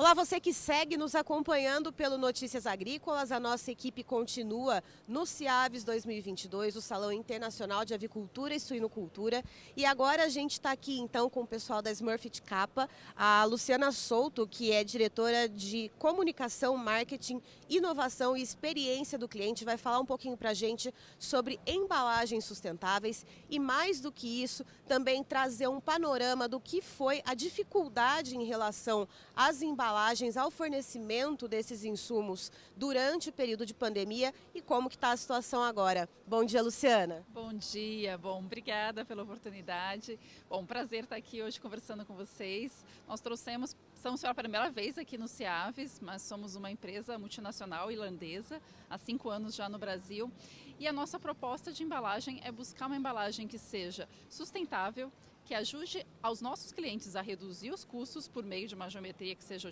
Olá, você que segue nos acompanhando pelo Notícias Agrícolas. A nossa equipe continua no CIAVES 2022, o Salão Internacional de Avicultura e Suinocultura. E agora a gente está aqui então com o pessoal da Smurfit Kappa, a Luciana Souto, que é diretora de Comunicação, Marketing, Inovação e Experiência do Cliente, vai falar um pouquinho para a gente sobre embalagens sustentáveis e, mais do que isso, também trazer um panorama do que foi a dificuldade em relação às embalagens, ao fornecimento desses insumos durante o período de pandemia e como que está a situação agora. Bom dia, Luciana. Bom dia, obrigada pela oportunidade. Prazer estar aqui hoje conversando com vocês. Nós estamos pela primeira vez aqui no CIAVES, mas somos uma empresa multinacional irlandesa, há 5 anos já no Brasil. E a nossa proposta de embalagem é buscar uma embalagem que seja sustentável, que ajude aos nossos clientes a reduzir os custos por meio de uma geometria que seja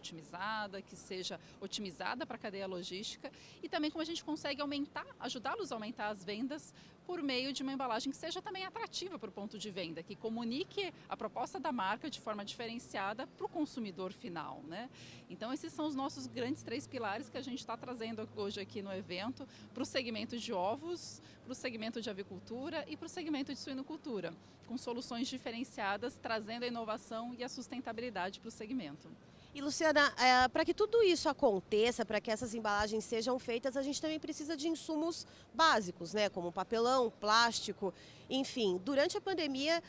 otimizada para a cadeia logística, e também como a gente consegue ajudá-los a aumentar as vendas por meio de uma embalagem que seja também atrativa para o ponto de venda, que comunique a proposta da marca de forma diferenciada para o consumidor final, né? Então esses são os nossos grandes 3 pilares que a gente está trazendo hoje aqui no evento para o segmento de ovos, para o segmento de avicultura e para o segmento de suinocultura, com soluções diferenciadas, trazendo a inovação e a sustentabilidade para o segmento. E, Luciana, para que tudo isso aconteça, para que essas embalagens sejam feitas, a gente também precisa de insumos básicos, né? Como papelão, plástico, enfim. Durante a pandemia,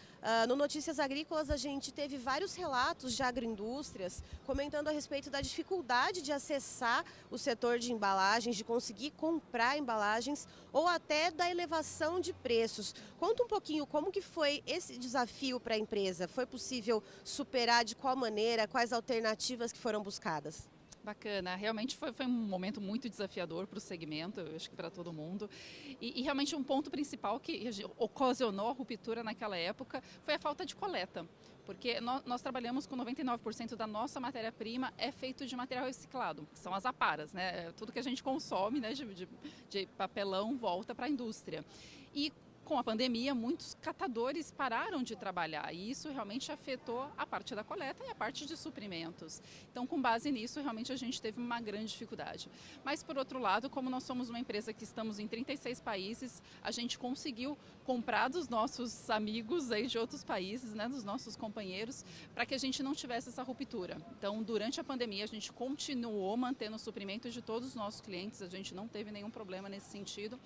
no Notícias Agrícolas, a gente teve vários relatos de agroindústrias comentando a respeito da dificuldade de acessar o setor de embalagens, de conseguir comprar embalagens ou até da elevação de preços. Conta um pouquinho como que foi esse desafio para a empresa. Foi possível superar, de qual maneira, quais alternativas que foram buscadas? Bacana, realmente foi um momento muito desafiador para o segmento, eu acho que para todo mundo. E realmente um ponto principal que ocasionou a ruptura naquela época foi a falta de coleta. Porque nós trabalhamos com 99% da nossa matéria-prima é feito de material reciclado, que são as aparas, né? Tudo que a gente consome, né, de papelão volta para a indústria. E com a pandemia, muitos catadores pararam de trabalhar e isso realmente afetou a parte da coleta e a parte de suprimentos. Então, com base nisso, realmente a gente teve uma grande dificuldade. Mas, por outro lado, como nós somos uma empresa que estamos em 36 países, a gente conseguiu comprar dos nossos amigos aí de outros países, né, dos nossos companheiros, para que a gente não tivesse essa ruptura. Então, durante a pandemia, a gente continuou mantendo o suprimento de todos os nossos clientes, a gente não teve nenhum problema nesse sentido.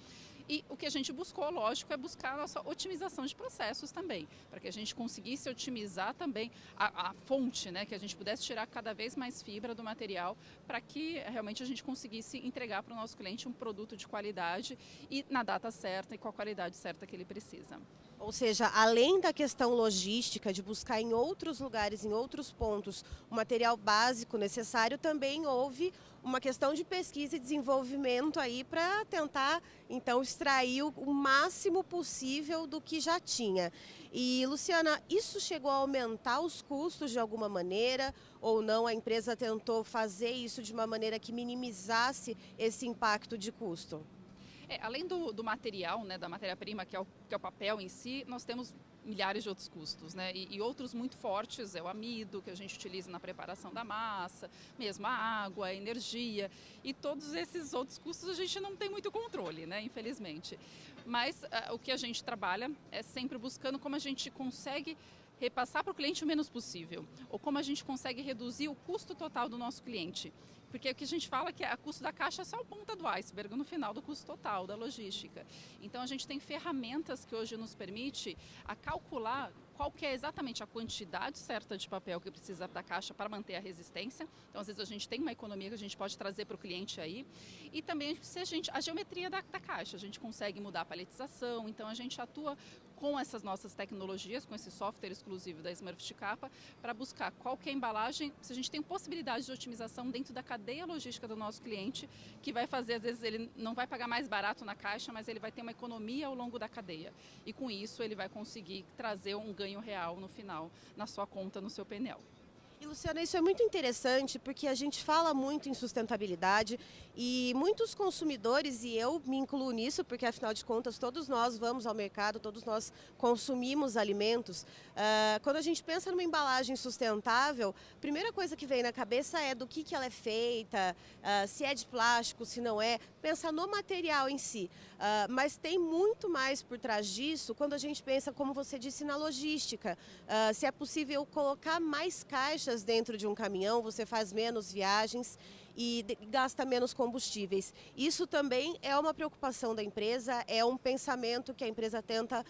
E o que a gente buscou, lógico, é buscar a nossa otimização de processos também, para que a gente conseguisse otimizar também a fonte, né, que a gente pudesse tirar cada vez mais fibra do material, para que realmente a gente conseguisse entregar para o nosso cliente um produto de qualidade e na data certa e com a qualidade certa que ele precisa. Ou seja, além da questão logística, de buscar em outros lugares, em outros pontos, o material básico necessário, também houve uma questão de pesquisa e desenvolvimento aí para tentar, então, extrair o máximo possível do que já tinha. E, Luciana, isso chegou a aumentar os custos de alguma maneira ou não? A empresa tentou fazer isso de uma maneira que minimizasse esse impacto de custo? Além do material, né, da matéria-prima, que é o papel em si, nós temos milhares de outros custos, né? E outros muito fortes é o amido, que a gente utiliza na preparação da massa, mesmo a água, a energia, e todos esses outros custos a gente não tem muito controle, né, infelizmente. Mas o que a gente trabalha é sempre buscando como a gente consegue repassar para o cliente o menos possível, ou como a gente consegue reduzir o custo total do nosso cliente. Porque o que a gente fala é que a custo da caixa é só a ponta do iceberg no final do custo total da logística. Então a gente tem ferramentas que hoje nos permite a calcular qual que é exatamente a quantidade certa de papel que precisa da caixa para manter a resistência. Então, às vezes, a gente tem uma economia que a gente pode trazer para o cliente aí. E também a geometria da caixa. A gente consegue mudar a paletização. Então, a gente atua com essas nossas tecnologias, com esse software exclusivo da Smurfit Kappa, para buscar qual que é a embalagem, se a gente tem possibilidade de otimização dentro da cadeia logística do nosso cliente, que vai fazer, às vezes, ele não vai pagar mais barato na caixa, mas ele vai ter uma economia ao longo da cadeia. E com isso, ele vai conseguir trazer um ganho real no final, na sua conta, no seu PNL. E, Luciana, isso é muito interessante porque a gente fala muito em sustentabilidade e muitos consumidores, e eu me incluo nisso, porque afinal de contas todos nós vamos ao mercado, todos nós consumimos alimentos. Quando a gente pensa numa embalagem sustentável, a primeira coisa que vem na cabeça é do que ela é feita, se é de plástico, se não é, pensa no material em si. Mas tem muito mais por trás disso quando a gente pensa, como você disse, na logística. Se é possível colocar mais caixas dentro de um caminhão, você faz menos viagens e gasta menos combustíveis. Isso também é uma preocupação da empresa, é um pensamento que a empresa tenta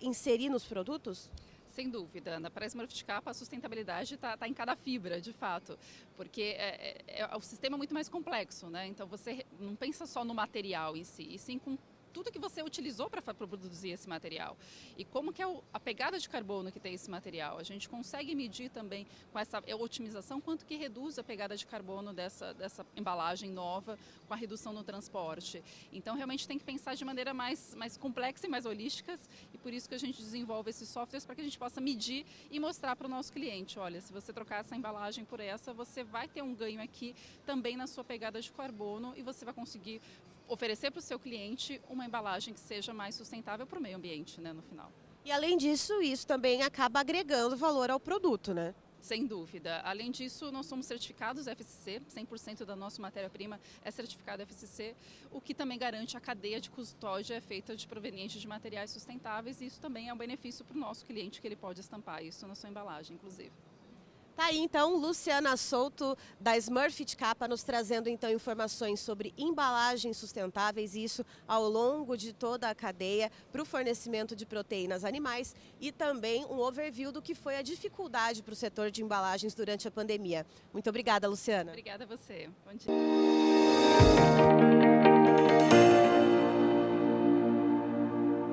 inserir nos produtos? Sem dúvida, Ana. Para a Smurfit Kappa, a sustentabilidade está em cada fibra, de fato, porque o sistema é muito mais complexo, né? Então, você não pensa só no material em si, e sim com tudo que você utilizou para produzir esse material. E como que é a pegada de carbono que tem esse material. A gente consegue medir também com essa otimização quanto que reduz a pegada de carbono dessa embalagem nova com a redução no transporte. Então, realmente tem que pensar de maneira mais complexa e mais holística, e por isso que a gente desenvolve esses softwares para que a gente possa medir e mostrar para o nosso cliente, olha, se você trocar essa embalagem por essa, você vai ter um ganho aqui também na sua pegada de carbono e você vai conseguir oferecer para o seu cliente uma embalagem que seja mais sustentável para o meio ambiente, né, no final. E além disso, isso também acaba agregando valor ao produto, né? Sem dúvida. Além disso, nós somos certificados FSC, 100% da nossa matéria-prima é certificada FSC, o que também garante a cadeia de custódia feita de proveniente de materiais sustentáveis, e isso também é um benefício para o nosso cliente, que ele pode estampar isso na sua embalagem, inclusive. Tá aí então Luciana Souto da Smurfit Kappa nos trazendo então informações sobre embalagens sustentáveis, e isso ao longo de toda a cadeia para o fornecimento de proteínas animais, e também um overview do que foi a dificuldade para o setor de embalagens durante a pandemia. Muito obrigada, Luciana. Obrigada a você. Bom dia.